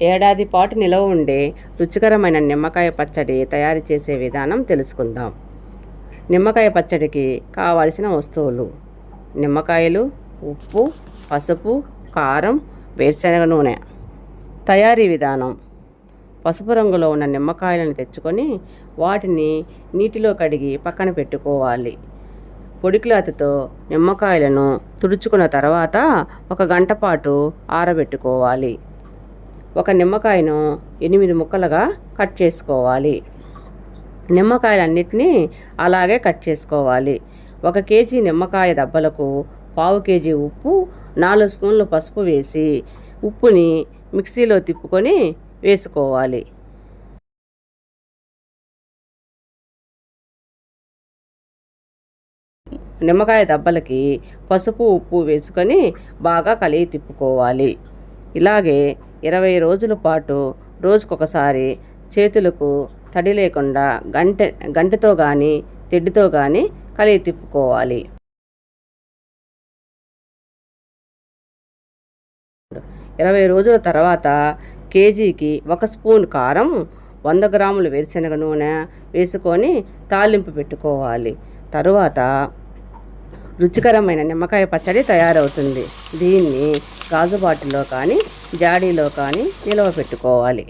ఏడాది పాటు నిలవ ఉండే రుచికరమైన నిమ్మకాయ పచ్చడి తయారు చేసే విధానం తెలుసుకుందాం. నిమ్మకాయ పచ్చడికి కావలసిన వస్తువులు: నిమ్మకాయలు, ఉప్పు, పసుపు, కారం, వేరుశనగ నూనె. తయారీ విధానం: పసుపు రంగులో ఉన్న నిమ్మకాయలను తెచ్చుకొని వాటిని నీటిలో కడిగి పక్కన పెట్టుకోవాలి. పొడి క్లాత్తో నిమ్మకాయలను తుడుచుకున్న తర్వాత 1 గంట పాటు ఆరబెట్టుకోవాలి. ఒక నిమ్మకాయను 8 ముక్కలుగా కట్ చేసుకోవాలి. నిమ్మకాయలన్నిటినీ అలాగే కట్ చేసుకోవాలి. 1 కేజీ నిమ్మకాయ దబ్బలకు 1/2 కేజీ ఉప్పు, 4 స్పూన్లు పసుపు వేసి ఉప్పుని మిక్సీలో తిప్పుకొని వేసుకోవాలి. నిమ్మకాయ దబ్బలకి పసుపు, ఉప్పు వేసుకొని బాగా కలిగి తిప్పుకోవాలి. ఇలాగే 20 రోజుల పాటు రోజుకొకసారి చేతులకు తడి లేకుండా గంటెతో కానీ తెడ్డుతో కానీ కలిగి తిప్పుకోవాలి. 20 రోజుల తర్వాత కేజీకి 1 స్పూన్ కారం, 100 గ్రాముల వేరుశనగ నూనె వేసుకొని తాలింపు పెట్టుకోవాలి. తరువాత రుచికరమైన నిమ్మకాయ పచ్చడి తయారవుతుంది. దీన్ని గాజు బాటిల్లో కానీ జాడీలో కానీ నిల్వ పెట్టుకోవాలి.